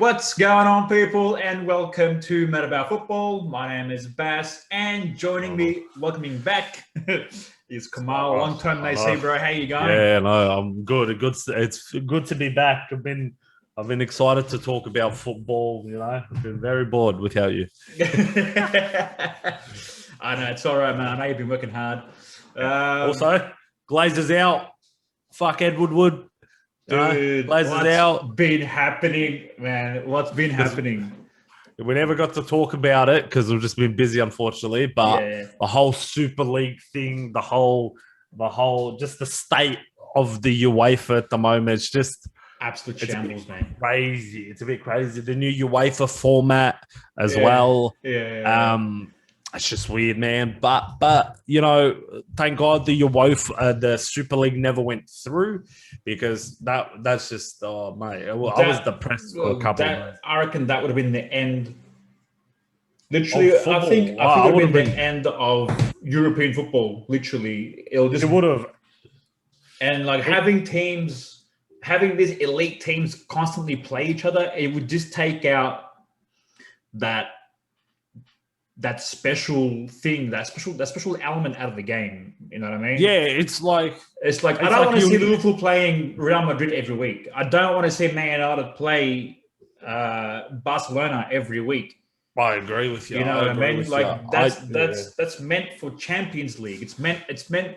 What's going on, people, and welcome to Mad About Football. My name is Bass, and joining me, welcoming back, is Kamal. Long time no see, bro. How you going? Yeah, no, I'm good. It's good to be back. I've been excited to talk about football. I've been very bored without you. I know it's all right, man. I know you've been working hard. Also, Glazers out. Fuck Ed Woodward. Dude, Glazers out. Been happening, man? What's been happening? We never got to talk about it because we've just been busy, unfortunately. But the whole Super League thing, the whole, just the state of the UEFA at the moment, it's just absolute shambles, man. Crazy. It's a bit crazy. The new UEFA format as well. It's just weird, man. But thank God the UEFA, the Super League never went through because that's just mate. I was depressed for a couple of days. I reckon that would have been the end. Literally, I think it would have been the end of European football. Literally, it would have. And like having these elite teams constantly play each other, it would just take out that special thing, that special element out of the game. You know what I mean? Yeah, it's like I don't want to see Liverpool playing Real Madrid every week. I don't want to see Man United play Barcelona every week. I agree with you. You know what I mean? Like that's meant for Champions League. It's meant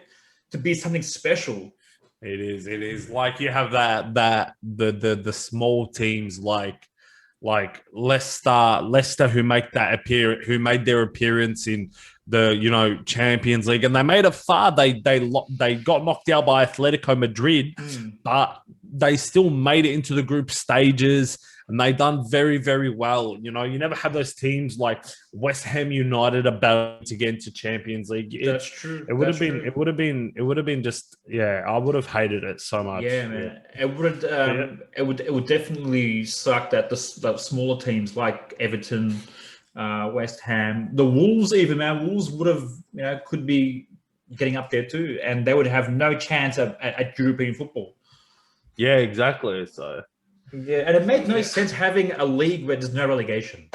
to be something special. It is like you have the small teams like Leicester who made their appearance in the Champions League, and they made it far. They got knocked out by Atletico Madrid, but they still made it into the group stages, and they done very, very well. You never have those teams like West Ham United about to get into Champions League. That's true. It would have been just I would have hated it so much. Yeah, man. It would definitely suck that the smaller teams like Everton, West Ham, the Wolves, even, man. Wolves would have could be getting up there too, and they would have no chance at European football. Yeah, exactly. So. Yeah, and it made no sense having a league where there's no relegation.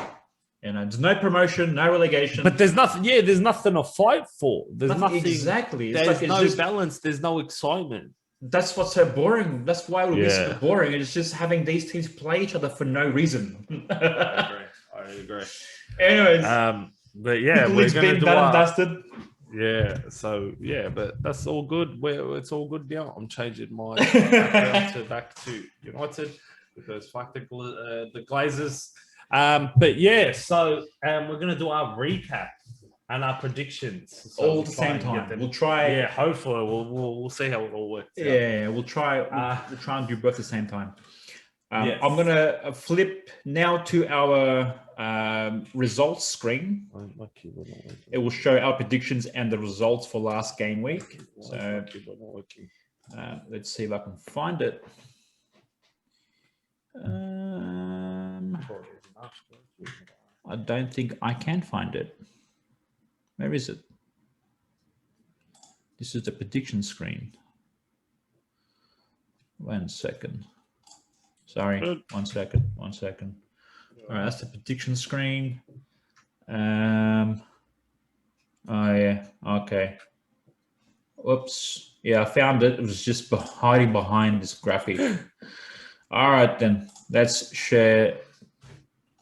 There's no promotion, no relegation. But there's nothing. Yeah, there's nothing to fight for. There's nothing. Exactly. There's no balance. There's no excitement. That's what's so boring. That's why it would be so boring. It's just having these teams play each other for no reason. I agree. Anyways, but yeah, we're going to do done and dusted. Yeah, so but that's all good. It's all good now. I'm changing my back to United because fuck the Glazers. But yeah, so we're gonna do our recap and our predictions all at the same time. We'll try. Yeah, hopefully we'll see how it all works. Yeah, we'll try. We'll try and do both at the same time. Yes. I'm gonna flip now to our results screen. It will show our predictions and the results for last game week. So let's see if I can find it. I don't think I can find it. Where is it? This is the prediction screen. 1 second. Sorry, 1 second. All right, that's the prediction screen. Oh yeah, okay. Whoops. Yeah, I found it. It was just hiding behind this graphic. All right, then let's share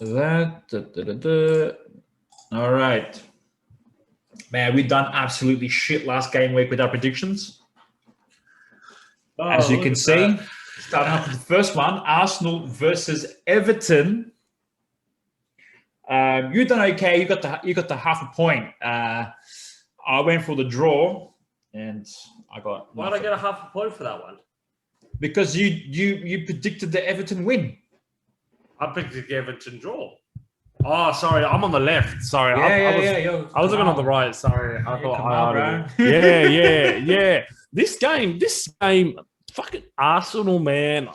that. All right, man, we done absolutely shit last game week with our predictions. As you can see, starting off with the first one, Arsenal versus Everton. You done okay. You got the half a point. I went for the draw, and I got. Why did I get a half a point for that one? Because you predicted the Everton win. I predicted the Everton draw. Oh, sorry, I'm on the left. Sorry, I was looking on the right. Sorry, I thought. Yeah. This game, fucking Arsenal, man.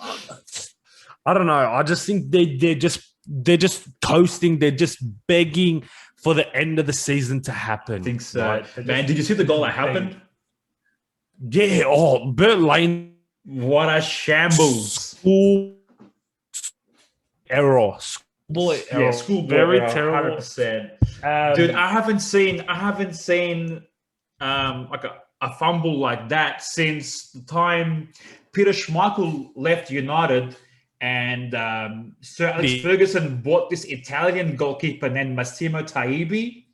I don't know. I just think they're just coasting. They're just begging for the end of the season to happen. I think so. Right? Man, did you see the goal that happened? Yeah. Oh, Bert Lane. What a shambles. error. Schoolboy error. Yeah, schoolboy Very error, terrible. 100%. Dude, I haven't seen like a fumble like that since the time Peter Schmeichel left United and Sir Alex Ferguson bought this Italian goalkeeper named Massimo Taibi.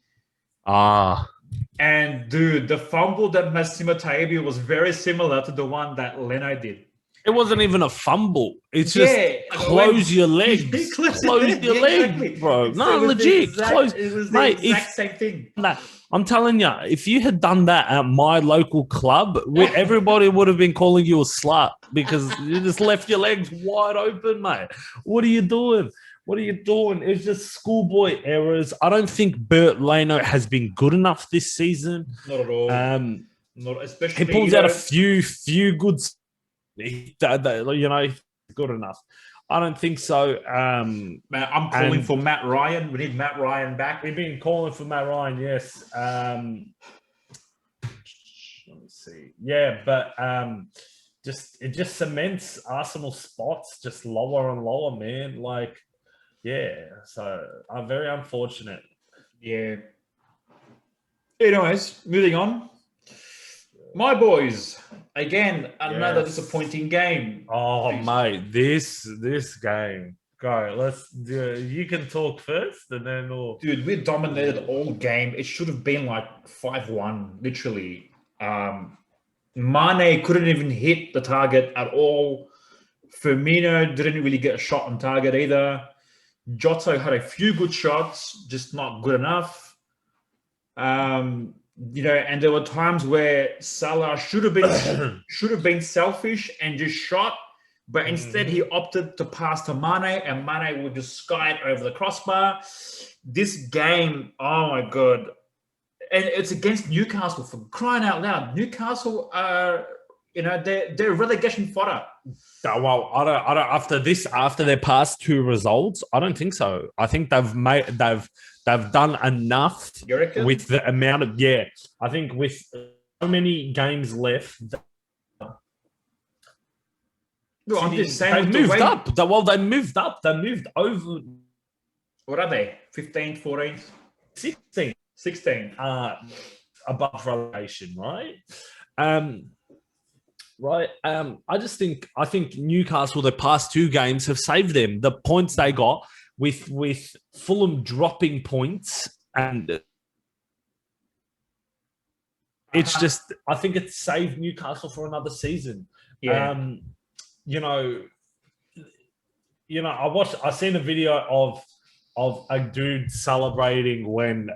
And dude, the fumble that Massimo Taibi was very similar to the one that Leno did. It wasn't even a fumble. It's just close your legs. Close your legs, bro. No, legit. Close. It was the Mate, exact same thing. I'm telling you, if you had done that at my local club, everybody would have been calling you a slut because you just left your legs wide open, mate. What are you doing? It's just schoolboy errors. I don't think Bert Leno has been good enough this season. Not at all. Not especially. He pulls out a few good. Good enough. I don't think so. Man, I'm calling for Matt Ryan. We need Matt Ryan back. We've been calling for Matt Ryan, yes. Let me see. Yeah, but it just cements Arsenal spots just lower and lower, man. Like, yeah. So I'm very unfortunate. Yeah. Anyways, moving on. My boys, again, another disappointing game. Oh, mate, this game. Go, let's do. You can talk first, and then we'll. Dude, we dominated all game. It should have been like 5-1, literally. Mane couldn't even hit the target at all. Firmino didn't really get a shot on target either. Jota had a few good shots, just not good enough. And there were times where Salah should have been selfish and just shot, but instead he opted to pass to Mane, and Mane would just sky it over the crossbar. This game, oh my god, and it's against Newcastle, for crying out loud. Newcastle are, they're relegation fodder. Well, I don't. After their past two results, I don't think so. I think they've done enough with the amount of I think with so many games left. No, I'm just saying they moved up. They moved up. They moved over. What are they? 15th, 14th? 16. Above relegation, right? Right. I think Newcastle, the past two games have saved them. The points they got with Fulham dropping points, and it's just, I think it's saved Newcastle for another season. Yeah. I seen a video of a dude celebrating when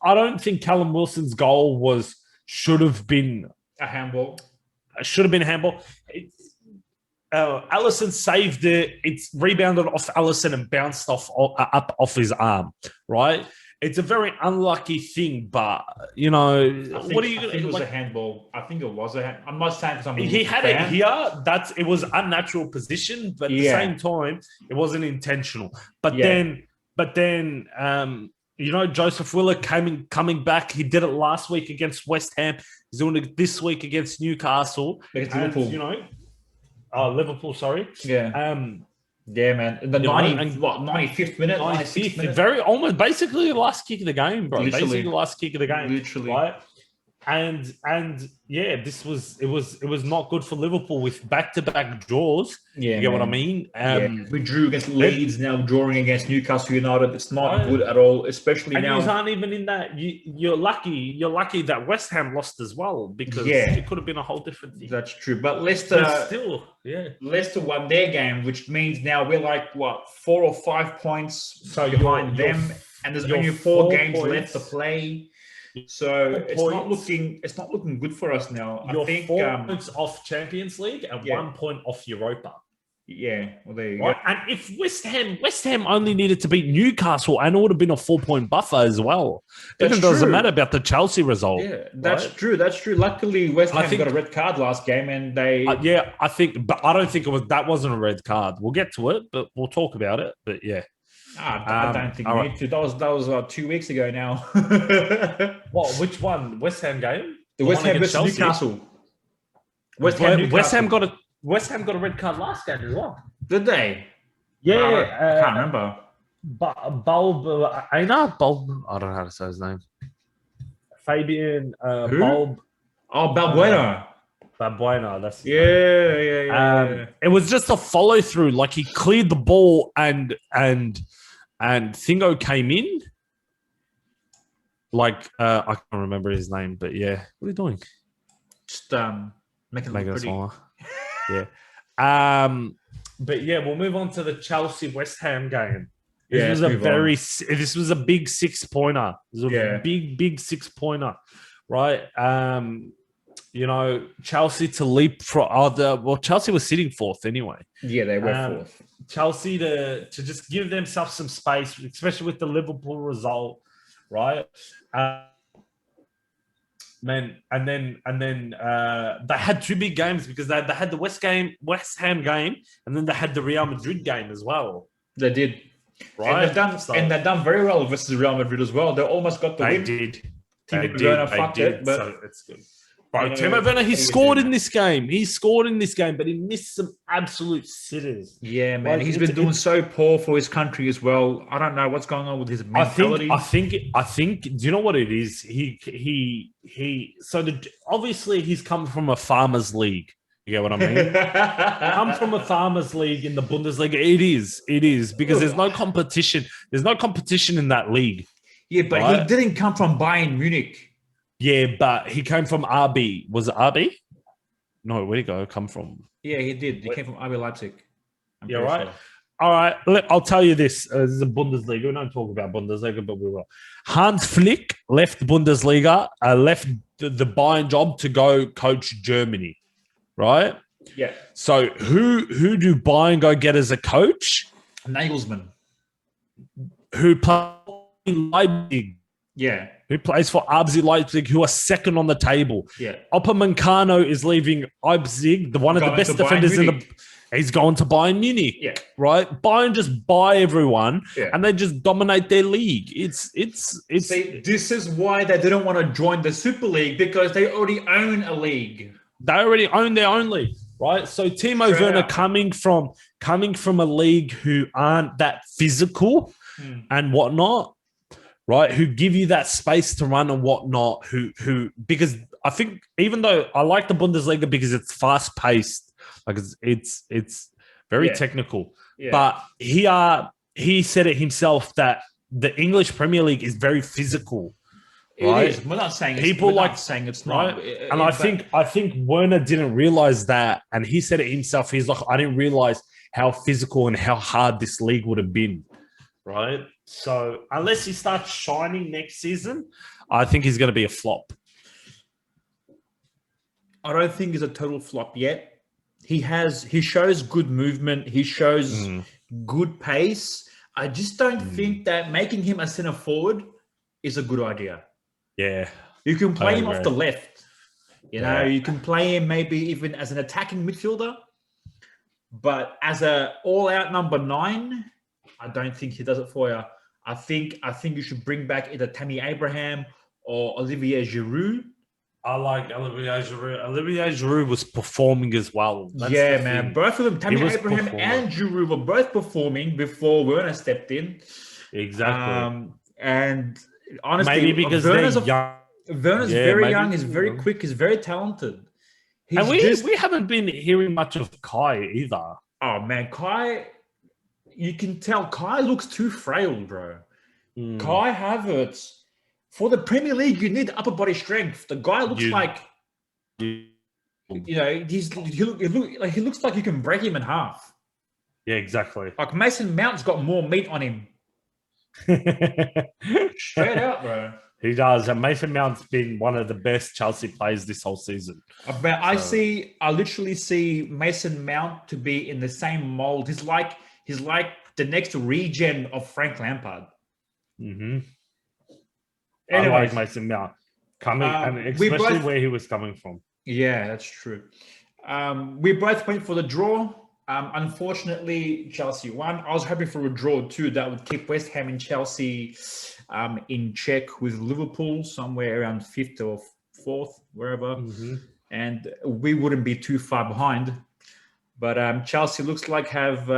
I don't think Callum Wilson's goal should have been a handball. Should have been a handball. Alisson saved it. It's rebounded off Alisson and bounced up off his arm. Right. It's a very unlucky thing, but what are you going to do? It was a handball. I think it was a handball. I'm not saying because he had it here. It was unnatural position, but at the same time, it wasn't intentional. But then, Joseph Willer coming back. He did it last week against West Ham. He's doing it this week against Newcastle. Against Liverpool. Liverpool, sorry. Yeah. Yeah, man. The 95th minute? 96th minute? Very almost basically the last kick of the game, bro. Literally. Basically the last kick of the game. Literally. Right? And it was not good for Liverpool with back-to-back draws. Yeah, you get what I mean? We drew against Leeds, now drawing against Newcastle United. It's not good at all, especially now. And you aren't even in that. You're lucky that West Ham lost as well, because it could have been a whole different thing. That's true. But Leicester Leicester won their game, which means now we're like 4 or 5 points behind them, and there's only 4 games left to play. So it's not looking good for us now. You're I think 4 points off Champions League and 1 point off Europa. Yeah, well there you go. And if West Ham only needed to beat Newcastle, and it would have been a 4-point buffer as well. It doesn't matter about the Chelsea result. Yeah, that's true. That's true. Luckily, West Ham got a red card last game, and they. But I don't think that wasn't a red card. We'll get to it, but we'll talk about it. But yeah. I don't think we need to. That was 2 weeks ago now. What? Which one? West Ham game? The West Ham versus Newcastle. West Ham got a red card last game as well. Did they? I can't remember. Aina Bulb. I don't know how to say his name. Fabian Who? Bulb. Oh, Balbuena. Balbuena. That's his name. Yeah. It was just a follow through. Like he cleared the ball and Thingo came in. Like I can't remember his name, but yeah. What are you doing? Just making it Making look it pretty. smaller. Yeah. But yeah, we'll move on to the Chelsea West Ham game. This was a big 6-pointer. This was a big 6-pointer, right? Chelsea to leap for Chelsea was sitting fourth anyway. Yeah, they were fourth. Chelsea to just give themselves some space, especially with the Liverpool result, right? Then they had two big games because they had the West Ham game, and then they had the Real Madrid game as well. They did, right? And they've done very well versus Real Madrid as well. They almost got the win. Timo Werner fucked it, but so it's good. Bro, Timo Werner, he scored in this game. He scored in this game, but he missed some absolute sitters. Yeah, man. He's been doing so poor for his country as well. I don't know what's going on with his mentality. I think. Do you know what it is? Obviously he's come from a farmers league. You get what I mean? Come from a farmers league in the Bundesliga. It is because there's no competition. There's no competition in that league. Yeah, but he didn't come from Bayern Munich. Yeah, but he came from RB. Was it RB? No, where'd he go? Come from? Yeah, he did. He came from RB Leipzig. Yeah, right. Sure. All right. I'll tell you this. This is a Bundesliga. We don't talk about Bundesliga, but we will. Hans Flick left Bundesliga, left the Bayern job to go coach Germany, right? Yeah. So who do Bayern go get as a coach? Nagelsmann. Who plays in Leipzig. Yeah. Who plays for RB Leipzig, who are second on the table. Yeah. Upamecano is leaving Leipzig, one of the best defenders in the... He's going to Bayern Munich. Yeah. Right? Bayern just buy everyone, yeah. and they just dominate their league. It's. See, this is why they didn't want to join the Super League, because they already own a league. They already own their own league, right? So Timo Werner coming from a league who aren't that physical and whatnot, right? Who give you that space to run and whatnot. Who because I think, even though I like the Bundesliga because it's fast paced, like it's very technical. Yeah. But he said it himself that the English Premier League is very physical. Right? It is. We're not saying saying it's not. Right? And I think Werner didn't realize that, and he said it himself. He's like, I didn't realize how physical and how hard this league would have been. Right? So unless he starts shining next season, I think he's going to be a flop. I don't think he's a total flop yet. He shows good movement. He shows good pace. I just don't think that making him a center forward is a good idea. Yeah. You can play him off the left. You can play him maybe even as an attacking midfielder. But as a all-out number 9, I don't think he does it for you. I think you should bring back either Tammy Abraham or Olivier Giroud. I like Olivier Giroud. Olivier Giroud was performing as well. That's man. Both of them, Tammy Abraham and Giroud, were both performing before Werner stepped in. Exactly. And honestly, maybe because Werner's young. Werner's very young, he's very quick, he's very talented. And we haven't been hearing much of Kai either. Oh, man. Kai, you can tell Kai looks too frail, bro. Kai Havertz. For the Premier League, you need upper body strength. The guy looks he looks like you can break him in half. Yeah, exactly. Like Mason Mount's got more meat on him. Straight out, bro. He does. And Mason Mount's been one of the best Chelsea players this whole season. I literally see Mason Mount to be in the same mold. He's like the next regen of Frank Lampard. Mm-hmm. Anyways, I like Mason Mount coming, and especially where he was coming from. Yeah, that's true. We both went for the draw. Unfortunately, Chelsea won. I was hoping for a draw too. That would keep West Ham and Chelsea in check with Liverpool somewhere around 5th or 4th, wherever. Mm-hmm. And we wouldn't be too far behind. But Chelsea looks like have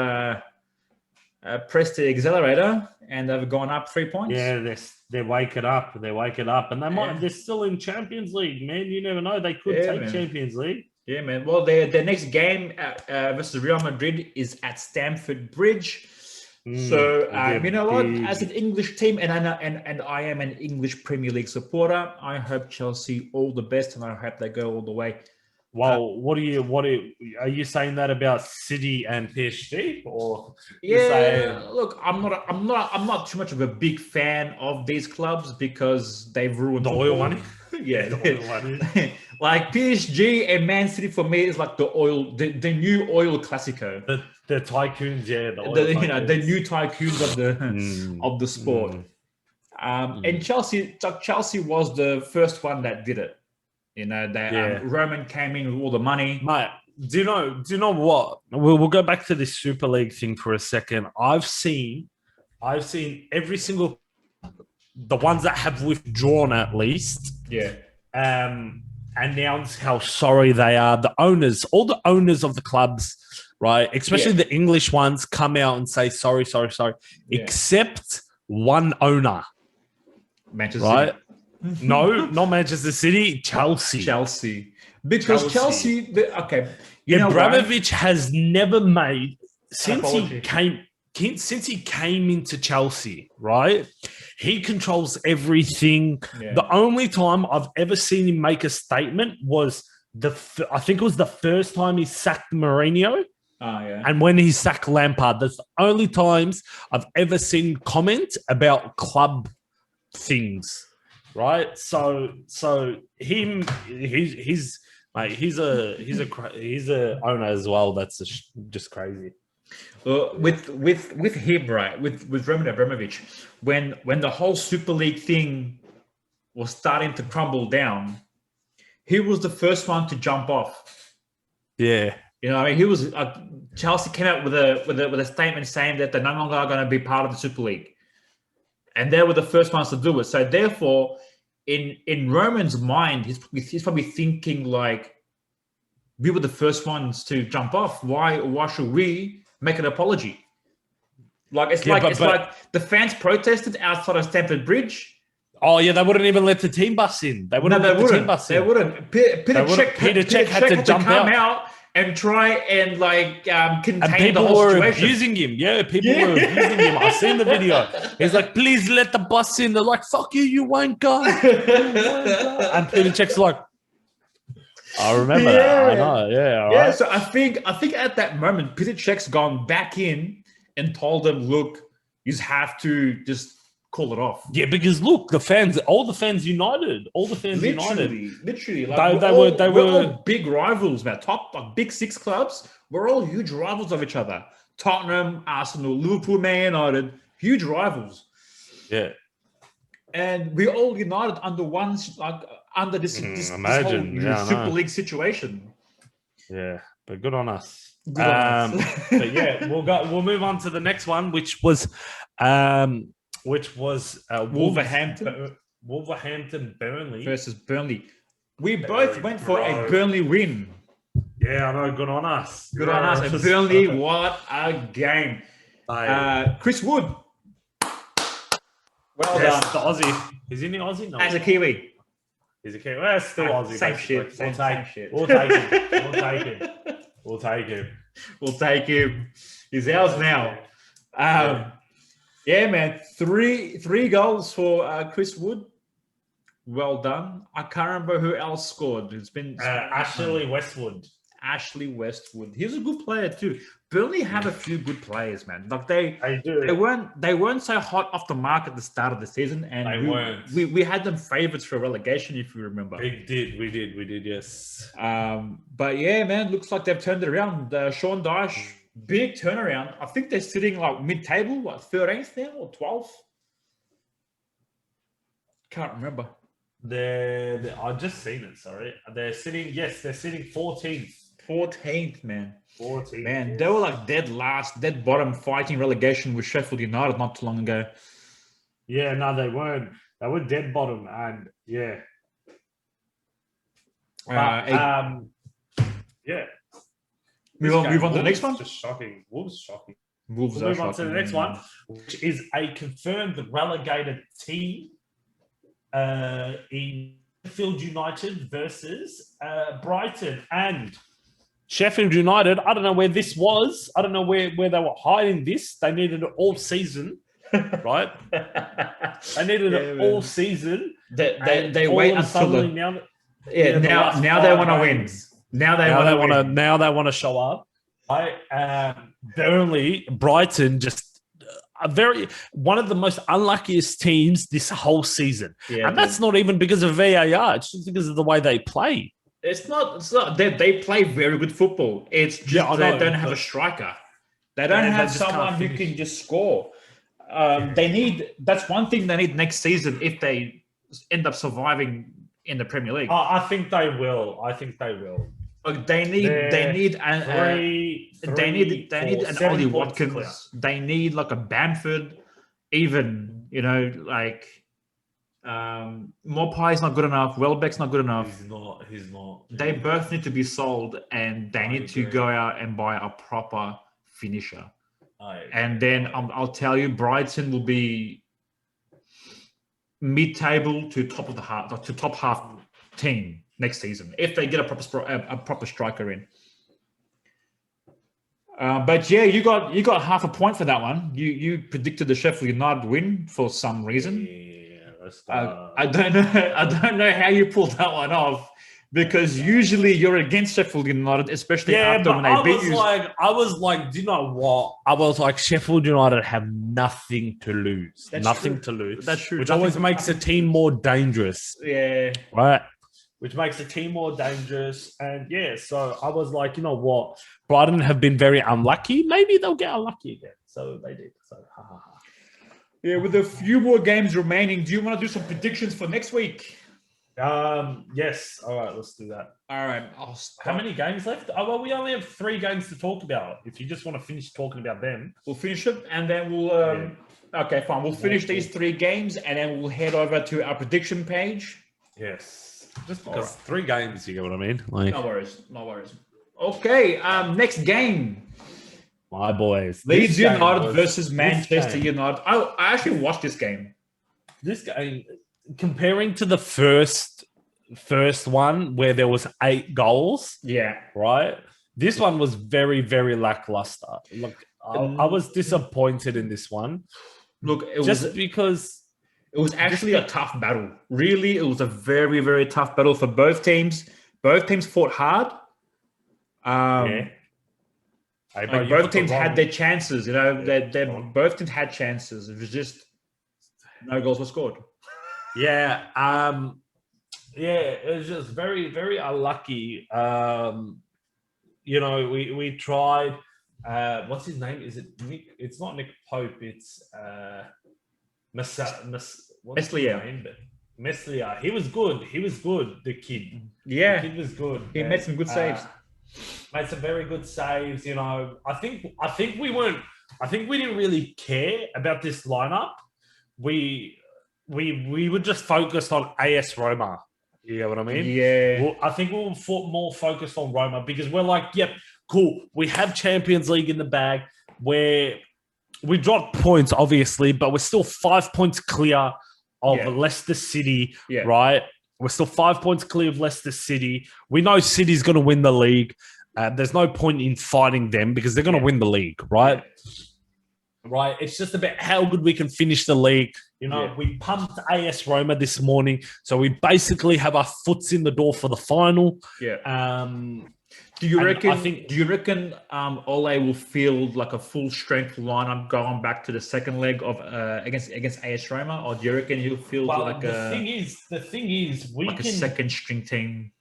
pressed the accelerator and they've gone up 3 points. Yeah, they're waking up. They're waking up, and Yeah. they're still in Champions League, man. You never know. They could Yeah, take man. Champions League. Yeah, man. Well, their next game versus Real Madrid is at Stamford Bridge. So you know what? As an English team, and I am an English Premier League supporter, I hope Chelsea all the best, and I hope they go all the way. Well, are you saying that about City and PSG, or Yeah, look, I'm not too much of a big fan of these clubs because they've ruined the oil money? Yeah, The oil money. like PSG and Man City for me is like the new oil classico. The tycoons, yeah, The new tycoons of the sport. And Chelsea was the first one that did it. You know, Roman came in with all the money. Mate, do you know what? We'll go back to this Super League thing for a second. I've seen every single, the ones that have withdrawn at least. Yeah. Announce how sorry they are. The owners, all the owners of the clubs, right? Especially the English ones, come out and say sorry. Yeah. Except one owner. Manchester right? City. No, not Manchester City, Chelsea. Because Chelsea Abramovich has never made since he came into Chelsea, right? He controls everything. Yeah. The only time I've ever seen him make a statement was I think it was the first time he sacked Mourinho. And when he sacked Lampard. That's the only times I've ever seen comment about club things. Right, so he's a owner as well. That's just crazy. With him, right, with Roman Abramovich, when the whole Super League thing was starting to crumble down, he was the first one to jump off. Yeah, you know, I mean, he was. Chelsea came out with a statement saying that they're no longer going to be part of the Super League. And they were the first ones to do it. So therefore, in Roman's mind, he's probably thinking like, we were the first ones to jump off. Why should we make an apology? Like it's like the fans protested outside of Stamford Bridge. Oh yeah, they wouldn't even let the team bus in. They wouldn't. They wouldn't. Peter Cech had to jump out and try and contain and people the whole were situation. Abusing him. Yeah, people were abusing him. I've seen the video. He's like, please let the bus in. They're like, fuck you, you wanker. And Peter Cech's like, I remember that. I know. Yeah. All right. So I think at that moment, Peter Cech's gone back in and told them, look, you have to just call it off. Yeah, because look, all the fans united. Literally. They were all big rivals, man. Big six clubs. We're all huge rivals of each other. Tottenham, Arsenal, Liverpool, Man United, huge rivals. Yeah. And we all united under under this whole Super League situation. Yeah, but good on us. But yeah, we'll move on to the next one, which was Wolverhampton Burnley versus Burnley. We both went for a Burnley win. Yeah, I know. Good on us. Good on us. And Burnley, what a game. Chris Wood. Well done. The Aussie. Is he the Aussie? No. As a Kiwi. He's a Kiwi. Well, still Aussie. Same shit. Same shit. We'll take him. We'll take him. He's ours now. Yeah, man. Three goals for Chris Wood. Well done. I can't remember who else scored. It's been Ashley Westwood. Ashley Westwood. He was a good player too. Burnley have a few good players, man. Like they do. They weren't so hot off the mark at the start of the season, and we had them favourites for relegation, if you remember. We did, yes. But yeah, man, looks like they've turned it around. Sean Dyche, big turnaround. I think they're sitting like mid-table, 13th now or 12th. Can't remember. I've just seen it. Sorry, they're sitting 14th. 14th, man. 14th. Man, yes. They were like dead bottom, fighting relegation with Sheffield United not too long ago. Yeah, no, they weren't. They were dead bottom, and yeah. Yeah. Move on to the next one. Just shocking. Wolves shocking. Wolves We'll are move on to the next shocking. one, which is a confirmed relegated team in Sheffield United versus Brighton. And Sheffield United, I don't know where this was. I don't know where they were hiding this. They needed it all season, right? They needed it all season. They all wait of a until the sudden now yeah. the last Now they 5 want to win. games, Now they want to show up. Burnley, Brighton, just one of the most unluckiest teams this whole season, Yeah, and that's not even because of VAR. It's just because of the way they play. It's not. It's not. They play very good football. It's just Yeah, I they know, don't have a but- striker. They don't Yeah, they have just can't someone who finish. can just score. They need. That's one thing they need next season if they end up surviving in the Premier League. I think they will. They need an they need an 7 Ollie points Watkins. clear. They need like a Bamford, even like Morpie's not good enough. Welbeck's not good enough. He's not. They both need to be sold, and they need to agree. go out and buy a proper finisher. I And then I'll tell you, Brighton will be mid-table to top of the half, to top half team next season if they get a proper striker in. But yeah, you got half a point for that one. You predicted the Sheffield United win for some reason. Yeah, let's I don't know. I don't know how you pulled that one off, because usually you're against Sheffield United, especially after when they beat you. I was like, do you know what? I was like, Sheffield United have nothing to lose. That's nothing true. to lose. That's true. Which Nothing always to- makes a team more dangerous. Yeah. Right. Which makes the team more dangerous. And yeah, so I was like, you know what? Brighton have been very unlucky. Maybe they'll get unlucky again. So they did. So ha ha ha. Yeah, with a few more games remaining, do you want to do some predictions for next week? Yes. All right, let's do that. All right. How many games left? Oh, well, we only have 3 games to talk about. If you just want to finish talking about them. We'll finish it, and then we'll... Okay, fine. We'll finish these 3 games, and then we'll head over to our prediction page. Yes. Just because 3 games, you get what I mean? Like, No worries. No worries. Okay, next game. my boys. Leeds This game United was- versus this Manchester game- United. I actually watched this game. This game, comparing to the first one where there was 8 goals, Yeah. right? This one was very, very lackluster. Look, I was disappointed in this one, Look, it just because. It was actually a tough battle. Really, it was a very, very tough battle for both teams. Both teams fought hard. Yeah. Hey, bro, Like you both put the teams wrong- had their chances. You know, they go on. both teams had chances. It was just no goals were scored. Yeah. It was just very, very unlucky. You know, we tried. What's his name? Is it Nick? It's not Nick Pope. It's Meslier. Meslier. He was good. The kid. Yeah, The kid was good. he made some good saves. Made some very good saves. You know, I think we didn't really care about this lineup. We were just focused on AS Roma. You know what I mean? Yeah, Well, I think we were more focused on Roma because we're like, yep, cool. We have Champions League in the bag. We dropped points, obviously, but we're still 5 points clear of Yeah. Leicester City, Yeah. right? We're still 5 points clear of Leicester City. We know City's going to win the league. There's no point in fighting them because they're going to win the league, right? Right. It's just about how good we can finish the league. You know, we pumped AS Roma this morning, so we basically have our foots in the door for the final. yeah. Do you and reckon? I think- do you reckon Ole will field like a full strength lineup going back to the second leg of against AS Roma, or do you reckon he'll field Well, like the thing is, we a can. second string team?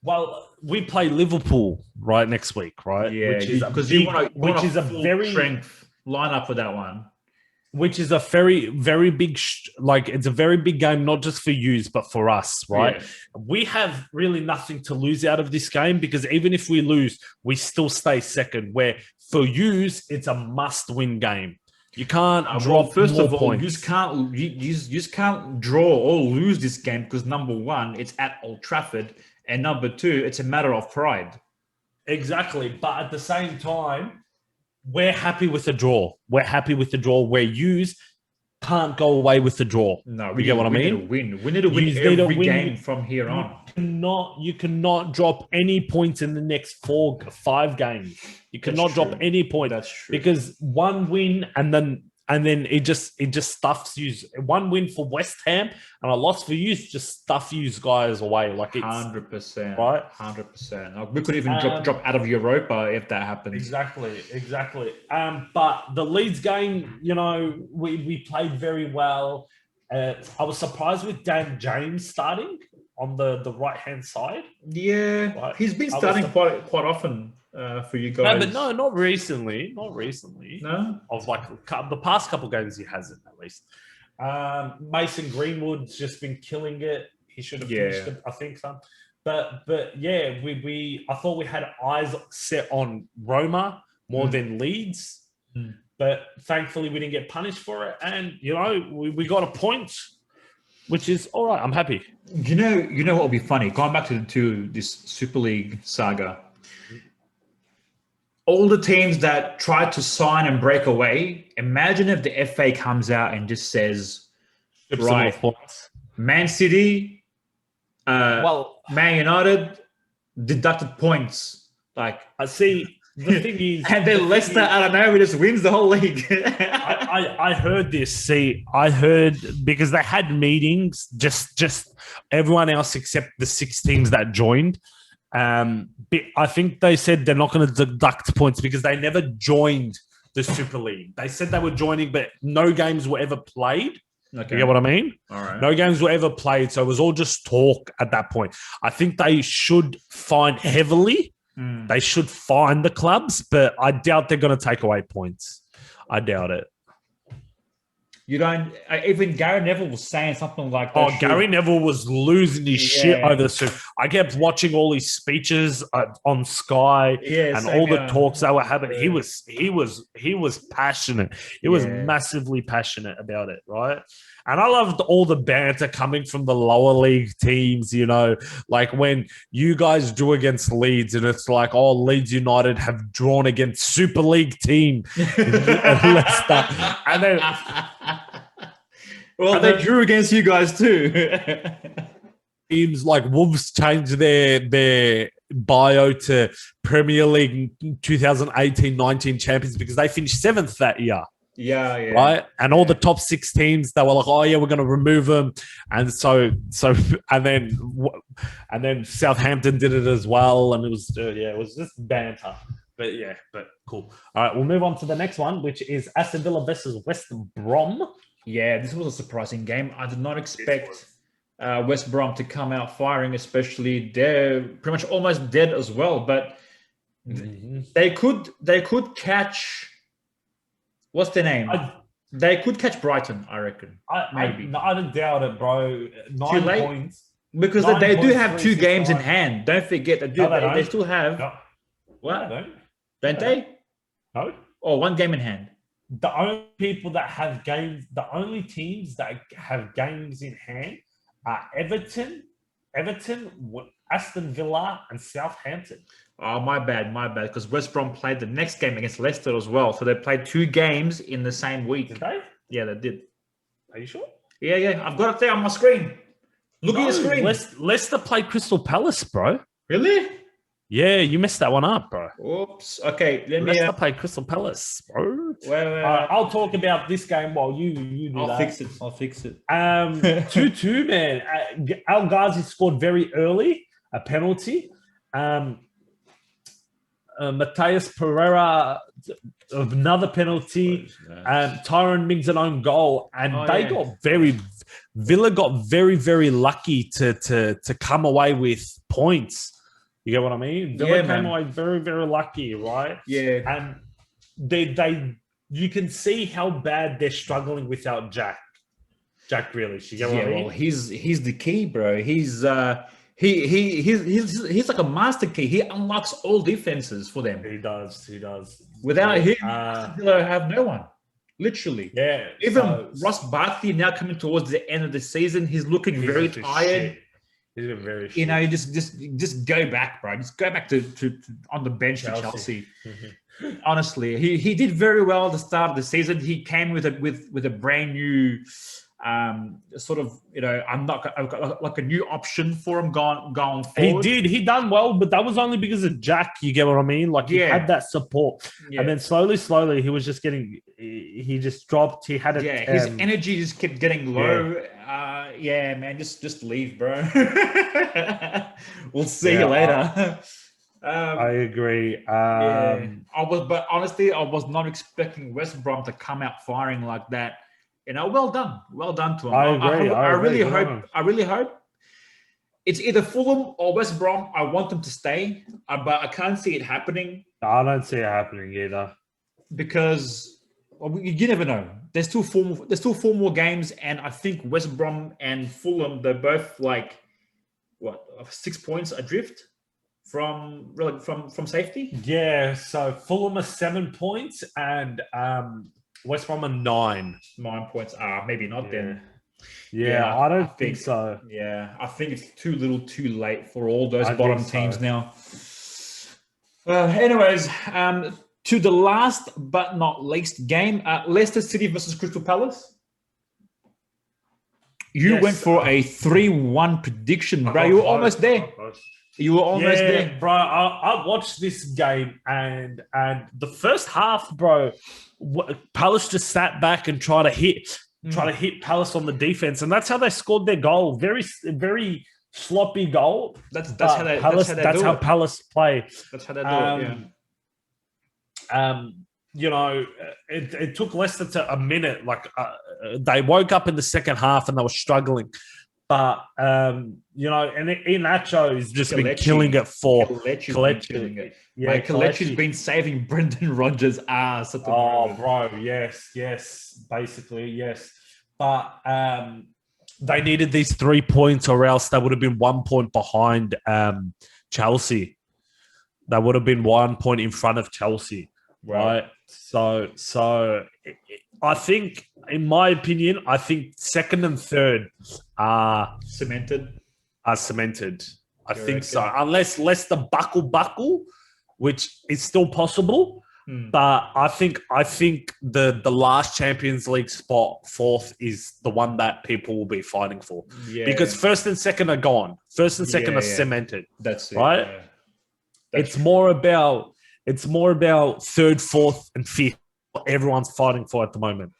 Well, we play Liverpool right next week, right? Yeah, which is because you you want a full very strength lineup for that one. which is a very, very big, it's a very big game, not just for yous, but for us, right? Yeah. We have really nothing to lose out of this game because even if we lose, we still stay second. Where for yous, it's a must-win game. You can't drop First more of all, points. you just can't draw or lose this game because number one, it's at Old Trafford, and number two, it's a matter of pride. Exactly. But at the same time, we're happy with the draw. We're happy with the draw. Where yous can't go away with the draw. No, you get what I mean? We need to win. We need to win Yous need to every win. game from here on. You cannot drop any points in the next 5 games. You cannot drop any point. That's true. Because one win and then it just stuffs you. One win for West Ham and a loss for you just stuff you guys away. Like it's 100%, right. 100%. Like we could even drop out of Europa if that happens. Exactly. But the Leeds game, you know, we played very well. I was surprised with Dan James starting on the right hand side. Yeah, Right. he's been starting quite often for you guys. No, but no, not recently. No, Of like the past couple games, he hasn't at least. Mason Greenwood's just been killing it. He should have finished it, I think so. But yeah, I thought we had eyes set on Roma more than Leeds. But thankfully we didn't get punished for it, and you know we got a point, which is all right. I'm happy. You know what will be funny? Going back to this Super League saga. All the teams that tried to sign and break away, imagine if the FA comes out and just says, right, Man City, Man United, deducted points. Like, I see. The thing is, and then Leicester out of nowhere just wins the whole league. I heard this. See, I heard because they had meetings, just everyone else except the 6 teams that joined. I think they said they're not going to deduct points because they never joined the Super League. They said they were joining, but no games were ever played. Okay. You get what I mean? All right. No games were ever played, so it was all just talk at that point. I think they should fine heavily. They should fine the clubs, but I doubt they're going to take away points. I doubt it. You don't. Even Gary Neville was saying something like that. Oh, Gary Neville was losing his shit over the Super. I kept watching all his speeches on Sky and all the talks they were having. He was passionate. He was massively passionate about it, right? And I loved all the banter coming from the lower league teams, you know, like when you guys drew against Leeds and it's like, oh, Leeds United have drawn against Super League team. Leicester. And then... Well, they drew against you guys too. Teams like Wolves changed their bio to Premier League 2018-19 champions because they finished 7th that year. Yeah. Right. And all the top 6 teams, they were like, oh yeah, we're going to remove them. And and then Southampton did it as well. And it was, it was just banter. But cool. All right. We'll move on to the next one, which is Aston Villa versus West Brom. Yeah, this was a surprising game. I did not expect West Brom to come out firing, especially they're pretty much almost dead as well. But they could catch. What's their name? They could catch Brighton, I reckon. Maybe. I don't doubt it, bro. 9 points. Because they do have 2 games in hand. Don't forget they do. No, they still have. No. What? No, don't they? No. Oh, 1 game in hand. The only people that have games, the only teams that have games in hand are Everton, Aston Villa, and Southampton. Oh, my bad. Because West Brom played the next game against Leicester as well. So they played 2 games in the same week. Did they? Yeah, they did. Are you sure? Yeah. I've got it there on my screen. Look at your screen. Leicester played Crystal Palace, bro. Really? Yeah, you messed that one up, bro. Oops. Okay, Leicester played Crystal Palace, bro. Wait. I'll talk about this game while you do that. I'll fix it. 2-2, man. Al Ghazi scored very early, a penalty. Mateus Pereira, another penalty. Tyrone Mings an own goal, and Villa got very, very lucky to come away with points. You get what I mean? Villa came away very, very lucky, right? Yeah. And you can see how bad they're struggling without Jack Grealish. You get what I mean? Well, he's the key, bro. He's like a master key. He unlocks all defenses for them. He does. Without him, Villa have no one. Literally. Yeah. Even Ross Barkley now coming towards the end of the season, he's looking very tired. He's been very. You know, you just go back, bro. Just go back to on the bench to Chelsea. Honestly, he did very well at the start of the season. He came with a brand new sort of, you know, I've got like a new option for him going forward. He done well, but that was only because of Jack. You get what I mean? Like, he had that support, and then slowly he was just getting. He just dropped. He had his energy just kept getting low. Man, just leave, bro. We'll see you later. I agree. But honestly, I was not expecting West Brom to come out firing like that. You know, well done to him. I agree. I really hope it's either Fulham or West Brom. I want them to stay, but I can't see it happening. I don't see it happening either, because you never know. There's still four more games, and I think West Brom and Fulham, they're both like 6 points adrift from safety. Yeah. So Fulham are 7 points, and West Brom are 9. 9 points. Maybe not then. Yeah, I don't think so. Yeah, I think it's too little, too late for all those bottom teams now. Anyways, to the last but not least game, Leicester City versus Crystal Palace. You went for a 3-1 prediction, bro. You were almost there. You were almost there, bro. I watched this game, and the first half, bro, Palace just sat back and tried to hit Palace on the defense, and that's how they scored their goal. Very, very sloppy goal. That's how Palace play. That's how they do it. Yeah. You know, it took Leicester to a minute. Like, they woke up in the second half and they were struggling. But, you know, and Iheanacho has just been killing it for Kelechi. Yeah, Kelechi's been saving Brendan Rodgers' ass at the moment. Bro, yes. Basically, yes. But they needed these 3 points, or else they would have been 1 point behind Chelsea. They would have been 1 point in front of Chelsea, right? So I think, in my opinion, I think second and third are cemented. I think so. Unless Leicester buckle, which is still possible. But I think the last Champions League spot, fourth, is the one that people will be fighting for. Yeah. Because first and second are gone. First and second are cemented. That's it. Right? Yeah. It's more about third, fourth, and fifth. Everyone's fighting for at the moment.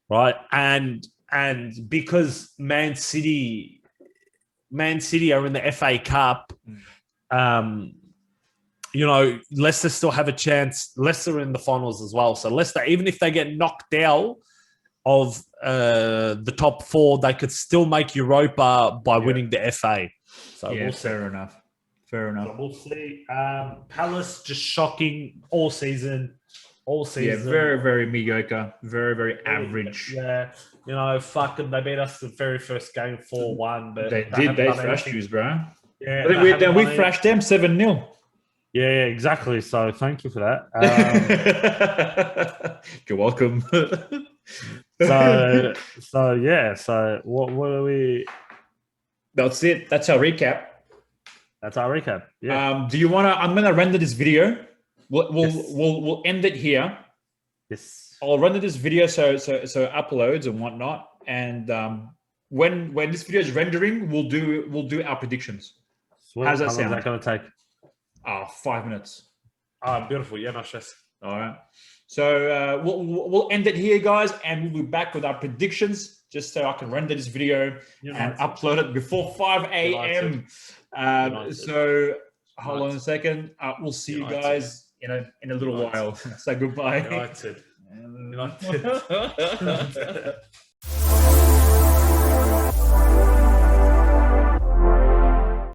Right? And because Man City are in the FA Cup, you know, Leicester still have a chance. Leicester are in the finals as well. So Leicester, even if they get knocked out of the top four, they could still make Europa by winning the FA. So we'll see. Fair enough. So we'll see. Palace just shocking all season. Yeah, very, very mediocre. Very, very average. Yeah. You know, fucking, they beat us the very first game 4-1. But they did. They thrashed you, bro. Yeah. We thrashed them 7-0. Yeah, exactly. So thank you for that. You're welcome. So what are we? That's it. That's our recap. Yeah. Do you want to? I'm gonna render this video. We'll end it here. Yes. I'll render this video so uploads and whatnot. And when this video is rendering, we'll do our predictions. Sweet. How's that sound? How long is that gonna take? 5 minutes. Beautiful. Yeah, no stress. All right. So we'll end it here, guys, and we'll be back with our predictions, just so I can render this video and upload it before 5 a.m. So hold on a second. We'll see you guys in a little while. Say goodbye. United.